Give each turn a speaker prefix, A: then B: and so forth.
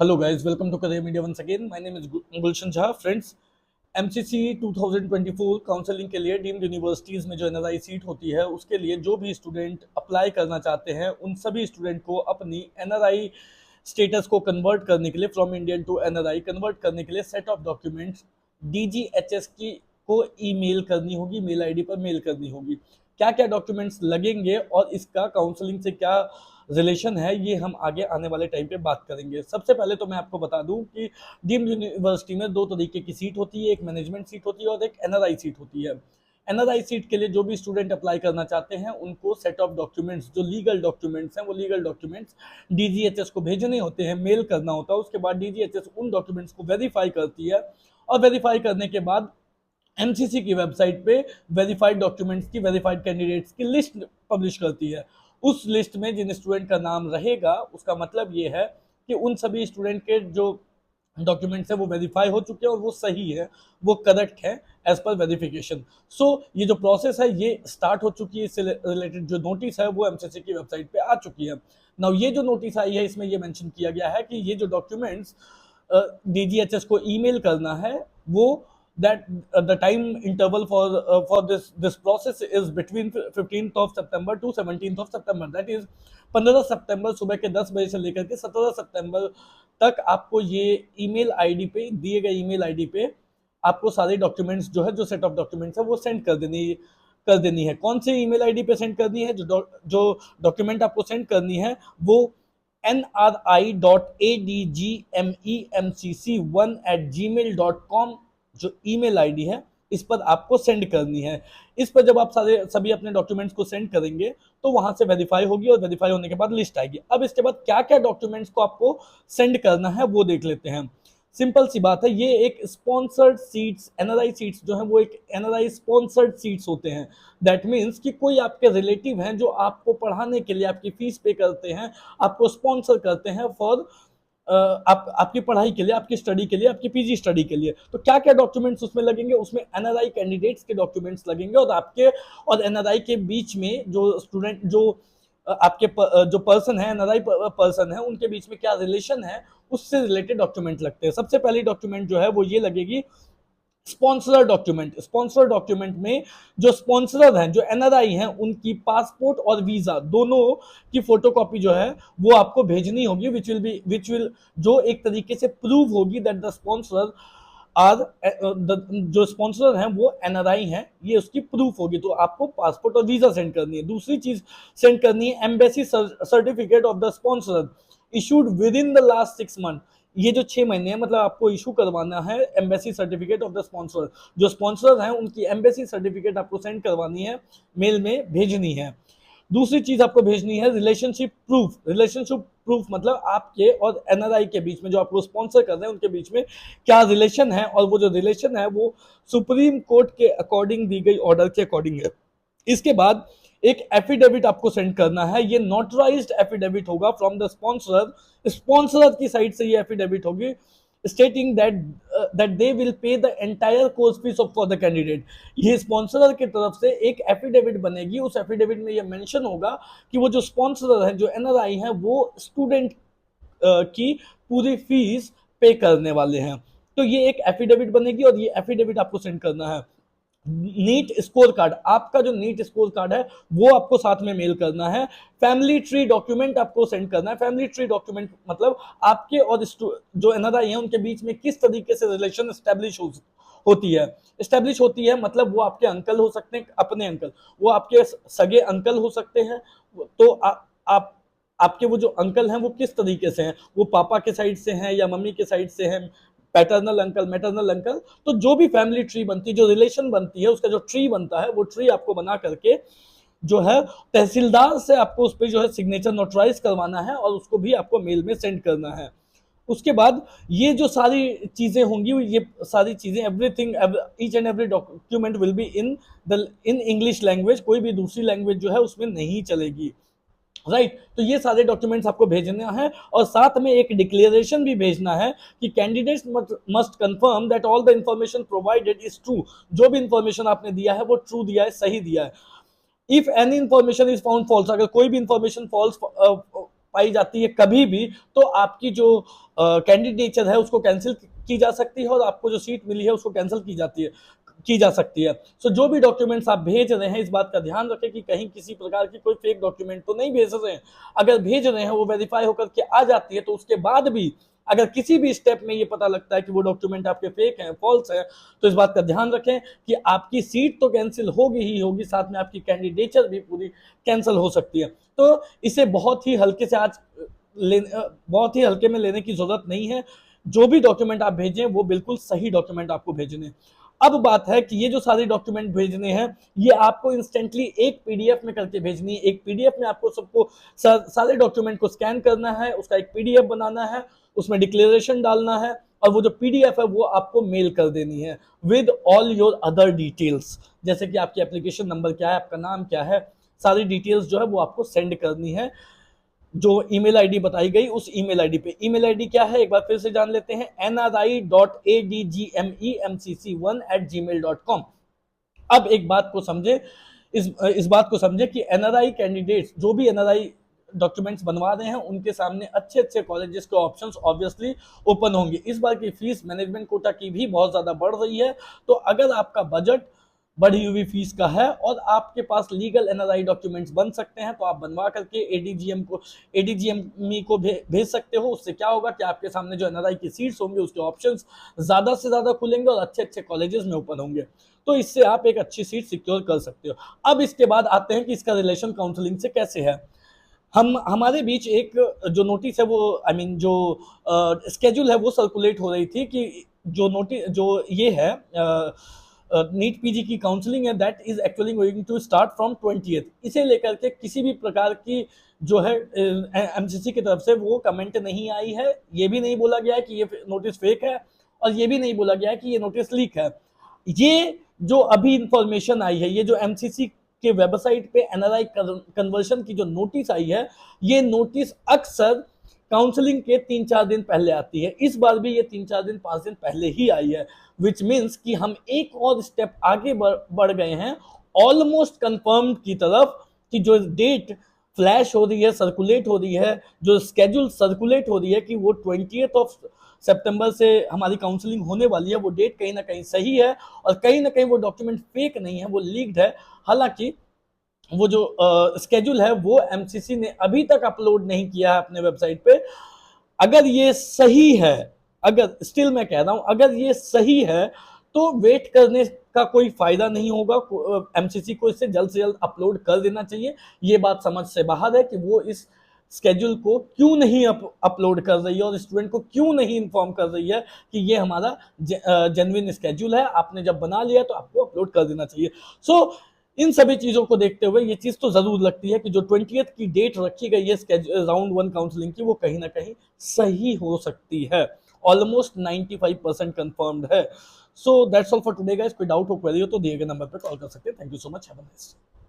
A: Hello guys, welcome to Career Media once again. My name is Gulshan Jha. Friends, MCC 2024 counselling के लिए deemed universities में जो NRI seat होती है उसके लिए जो भी स्टूडेंट अप्लाई करना चाहते हैं उन सभी स्टूडेंट को अपनी एनआरआई स्टेटस को कन्वर्ट करने के लिए from Indian to NRI convert करने के लिए सेट ऑफ डॉक्यूमेंट्स डीजीएचएस की को ईमेल करनी होगी, मेल आईडी पर मेल करनी होगी। क्या क्या डॉक्यूमेंट्स लगेंगे और इसका काउंसलिंग से क्या रिलेशन है ये हम आगे आने वाले टाइम पे बात करेंगे। सबसे पहले तो मैं आपको बता दूं कि डीम्ड यूनिवर्सिटी में दो तरीके की सीट होती है, एक मैनेजमेंट सीट होती है और एक एनआरआई सीट होती है। एनआरआई सीट के लिए जो भी स्टूडेंट अप्लाई करना चाहते हैं उनको सेट ऑफ डॉक्यूमेंट्स जो लीगल डॉक्यूमेंट्स हैं वो लीगल डॉक्यूमेंट्स डीजीएचएस को भेजने होते हैं, मेल करना होता है। उसके बाद डीजीएचएस उन डॉक्यूमेंट्स को वेरीफाई करती है और वेरीफाई करने के बाद एमसीसी की वेबसाइट पे वेरीफाइड डॉक्यूमेंट्स की, वेरीफाइड कैंडिडेट्स की लिस्ट पब्लिश करती है। उस लिस्ट में जिन स्टूडेंट का नाम रहेगा उसका मतलब ये है कि उन सभी स्टूडेंट के जो डॉक्यूमेंट्स है वो वेरीफाई हो चुके हैं और वो सही है, वो करेक्ट है एज पर वेरिफिकेशन। सो ये जो प्रोसेस है ये स्टार्ट हो चुकी है। इससे रिलेटेड जो नोटिस है वो एमसीसी की वेबसाइट पे आ चुकी है। नाउ ये जो नोटिस आई है इसमें ये मेंशन किया गया है कि ये जो डॉक्यूमेंट्स डीजीएचएस को ईमेल करना है वो that the time interval for this process is between 15th of September to 17th of September, that is 15 सितंबर सुबह के 10 बजे से लेकर के 17 सितंबर तक आपको ये ईमेल आईडी पे, दिए गए ईमेल आईडी पे आपको सारे डॉक्यूमेंट्स जो है, जो सेट ऑफ डॉक्यूमेंट्स है वो सेंड कर देनी है। कौन से ईमेल आईडी पे सेंड करनी है? जो डॉक्यूमेंट आपको सेंड करनी है वो nri.adgmemcc1@gmail.com जो ईमेल आईडी है इस पर आपको सेंड करनी है। इस पर जब आप सभी अपने डॉक्यूमेंट्स को सेंड करेंगे तो वहां से वेरीफाई होगी और वेरीफाई होने के बाद लिस्ट आएगी। अब इसके बाद क्या क्या डॉक्यूमेंट्स को आपको सेंड करना है वो देख लेते हैं। सिंपल सी बात है, ये एक स्पॉन्सर्ड सीट्स, एनआरआई सीट्स जो है वो एक एनआरआई स्पॉन्सर्ड सीट्स होते हैं। दैट मीन्स कि कोई आपके रिलेटिव हैं जो आपको पढ़ाने के लिए आपकी फीस पे करते हैं, आपको स्पॉन्सर करते हैं फॉर आपकी पढ़ाई के लिए, आपकी स्टडी के लिए, आपकी पीजी स्टडी के लिए। तो क्या क्या डॉक्यूमेंट्स उसमें लगेंगे? उसमें एनआरआई कैंडिडेट्स के डॉक्यूमेंट्स लगेंगे और आपके और एनआरआई के बीच में जो स्टूडेंट जो आपके जो पर्सन है, एनआरआई पर्सन है, उनके बीच में क्या रिलेशन है उससे रिलेटेड डॉक्यूमेंट लगते हैं। सबसे पहली डॉक्यूमेंट जो है वो ये लगेगी स्पॉन्सर डॉक्यूमेंट। स्पॉन्सर डॉक्यूमेंट में जो स्पॉन्सर हैं, जो एनआरआई हैं, उनकी पासपोर्ट और वीजा दोनों की फोटोकॉपी जो है वो आपको भेजनी होगी, विच विल जो एक तरीके से प्रूव होगी दैट द स्पॉन्सर आर जो स्पॉन्सर हैं वो एनआरआई हैं, ये उसकी प्रूफ होगी। तो आपको पासपोर्ट और वीजा सेंड करनी है। दूसरी चीज सेंड करनी है embassy certificate of the sponsor issued with in the last 6 month. ये जो 6 महीने है, मतलब आपको इशू करवाना है embassy certificate of the sponsor. जो स्पॉन्सर हैं उनकी एम्बेसी सर्टिफिकेट आपको सेंड करवानी है, मेल में भेजनी है। दूसरी चीज आपको भेजनी है रिलेशनशिप प्रूफ। रिलेशनशिप प्रूफ मतलब आपके और एनआरआई के बीच में, जो आपको स्पॉन्सर कर रहे हैं उनके बीच में क्या रिलेशन है, और वो जो रिलेशन है वो सुप्रीम कोर्ट के अकॉर्डिंग दी गई ऑर्डर के अकॉर्डिंग है। इसके बाद एक एफिडेविट आपको सेंड करना है। ये नोटराइज्ड एफिडेविट होगा फ्रॉम द स्पॉन्सर। स्पॉन्सर की साइड से ये एफिडेविट होगी stating that they will pay the entire course fees for the candidate. ये स्पॉन्सर की तरफ से एक एफिडेविट बनेगी। उस एफिडेविट में ये मेंशन होगा कि वो जो स्पॉन्सर है, जो एनआरआई हैं, वो स्टूडेंट की पूरी फीस पे करने वाले हैं। तो ये एक एफिडेविट बनेगी और ये एफिडेविट आपको सेंड करना है। नीट स्कोर कार्ड, आपका जो नीट स्कोर कार्ड है वो आपको साथ में मेल करना है। फैमिली ट्री डॉक्यूमेंट आपको सेंड करना है। फैमिली ट्री डॉक्यूमेंट मतलब आपके और जो एनआरआई हैं उनके बीच में किस तरीके से रिलेशन एस्टेब्लिश होती है। एस्टेब्लिश होती है मतलब वो आपके अंकल हो सकते हैं, अपने अंकल, वो आपके सगे अंकल हो सकते हैं। तो आप आपके वो जो अंकल हैं वो किस तरीके से हैं, वो पापा के साइड से हैं या मम्मी के साइड से हैं, पैटर्नल अंकल, मैटरनल अंकल। तो जो भी फैमिली ट्री बनती है, जो रिलेशन बनती है, उसका जो ट्री बनता है वो ट्री आपको बना करके जो है तहसीलदार से आपको उस पर जो है सिग्नेचर नोटराइज करवाना है और उसको भी आपको मेल में सेंड करना है। उसके बाद ये जो सारी चीजें होंगी, ये सारी चीजें everything, each and every document will be in English language. कोई भी दूसरी लैंग्वेज जो है उसमें नहीं चलेगी। राइट तो ये सारे डॉक्यूमेंट्स आपको भेजना है और साथ में एक डिक्लेरेशन भी भेजना है कि candidates must confirm that all the information provided is true. जो भी इंफॉर्मेशन आपने दिया है वो ट्रू दिया है, सही दिया है। If any information is found false, अगर कोई भी इंफॉर्मेशन फॉल्स पाई जाती है कभी भी, तो आपकी जो कैंडिडेचर है उसको कैंसिल की जा सकती है और आपको जो सीट मिली है उसको कैंसिल की जा सकती है। सो जो भी डॉक्यूमेंट्स आप भेज रहे हैं इस बात का ध्यान रखें कि कहीं किसी प्रकार की कोई फेक डॉक्यूमेंट तो नहीं भेज रहे हैं। अगर भेज रहे हैं वो वेरीफाई होकर के आ जाती है, तो उसके बाद भी अगर किसी भी स्टेप में ये पता लगता है कि वो डॉक्यूमेंट आपके फेक हैं, फॉल्स हैं, तो इस बात का ध्यान रखें कि आपकी सीट तो कैंसिल होगी ही होगी, साथ में आपकी कैंडिडेचर भी पूरी कैंसिल हो सकती है। तो इसे बहुत ही हल्के से बहुत ही हल्के में लेने की जरूरत नहीं है। जो भी डॉक्यूमेंट आप भेजें वो बिल्कुल सही डॉक्यूमेंट आपको भेजने। अब बात है कि ये जो सारे डॉक्यूमेंट भेजने हैं ये आपको इंस्टेंटली एक पीडीएफ में करके भेजनी है। एक पीडीएफ में आपको सबको सारे डॉक्यूमेंट को स्कैन करना है, उसका एक पीडीएफ बनाना है, उसमें डिक्लेरेशन डालना है और वो जो पीडीएफ है वो आपको मेल कर देनी है with all your other details, जैसे कि आपकी एप्लीकेशन नंबर क्या है, आपका नाम क्या है, सारी डिटेल्स जो है वो आपको सेंड करनी है जो ईमेल आईडी बताई गई उस ईमेल आईडी पे। ईमेल आईडी क्या है एक बार फिर से जान लेते हैं, nri.adgme1@gmail.com। अब एक बात को समझे, इस बात को समझे कि एनआरआई कैंडिडेट्स जो भी एनआरआई डॉक्यूमेंट्स बनवा रहे हैं उनके सामने अच्छे अच्छे कॉलेजेस के ऑप्शंस ऑब्वियसली ओपन होंगे। इस बार की फीस मैनेजमेंट कोटा की भी बहुत ज्यादा बढ़ रही है, तो अगर आपका बजट बढ़ी हुई फीस का है और आपके पास लीगल एनआरआई डॉक्यूमेंट्स बन सकते हैं तो आप बनवा करके एडीजीएमई को भेज सकते हो। उससे क्या होगा कि आपके सामने जो एनआरआई की सीट्स होंगे उसके ऑप्शंस ज्यादा से ज्यादा खुलेंगे और अच्छे अच्छे कॉलेजेस में ओपन होंगे, तो इससे आप एक अच्छी सीट सिक्योर कर सकते हो। अब इसके बाद आते हैं कि इसका रिलेशन काउंसलिंग से कैसे है। हमारे बीच एक जो नोटिस है वो जो स्केड्यूल है वो सर्कुलेट हो रही थी कि जो नोटिस जो ये है नीट पीजी की काउंसलिंग है that is actually going to start from 20th। इसे लेकर के किसी भी प्रकार की जो है एमसीसी की तरफ से वो कमेंट नहीं आई है। ये भी नहीं बोला गया है कि ये नोटिस फेक है और ये भी नहीं बोला गया है कि ये नोटिस लीक है। ये जो अभी इंफॉर्मेशन आई है, ये जो एमसीसी के वेबसाइट पे एनआरआई कन्वर्शन की जो नोटिस आई है, ये नोटिस अक्सर काउंसलिंग के 3-4 दिन पहले आती है। इस बार भी ये 3-4 दिन 5 दिन पहले ही आई है, विच मीन्स कि हम एक और स्टेप आगे बढ़ गए हैं ऑलमोस्ट कंफर्म की तरफ, कि जो डेट फ्लैश हो रही है, सर्कुलेट हो रही है, जो स्केड्यूल सर्कुलेट हो रही है कि वो 20 सितंबर से हमारी काउंसलिंग होने वाली है, वो डेट कहीं ना कहीं सही है और कहीं ना कहीं वो डॉक्यूमेंट फेक नहीं है, वो लीक्ड है। हालांकि वो जो स्केड्यूल है वो एमसीसी ने अभी तक अपलोड नहीं किया है अपने वेबसाइट पे। अगर ये सही है, अगर स्टिल मैं कह रहा हूं अगर ये सही है तो वेट करने का कोई फायदा नहीं होगा। एमसीसी को इसे जल्द से जल्द अपलोड कर देना चाहिए। ये बात समझ से बाहर है कि वो इस स्केड्यूल को क्यों नहीं अपलोड कर रही है और स्टूडेंट को क्यों नहीं इन्फॉर्म कर रही है कि ये हमारा जेन्युइन स्केड्यूल है, आपने जब बना लिया तो आपको अपलोड कर देना चाहिए। सो इन सभी चीजों को देखते हुए ये चीज तो जरूर लगती है कि जो 20th की डेट रखी गई है राउंड 1 काउंसलिंग की, वो कहीं ना कहीं सही हो सकती है। ऑलमोस्ट 95% कंफर्म्ड है। So that's all for today guys. कोई डाउट हो, क्वेरी हो तो दिए गए नंबर पर कॉल कर सकते हैं। Thank you so much, have a nice day.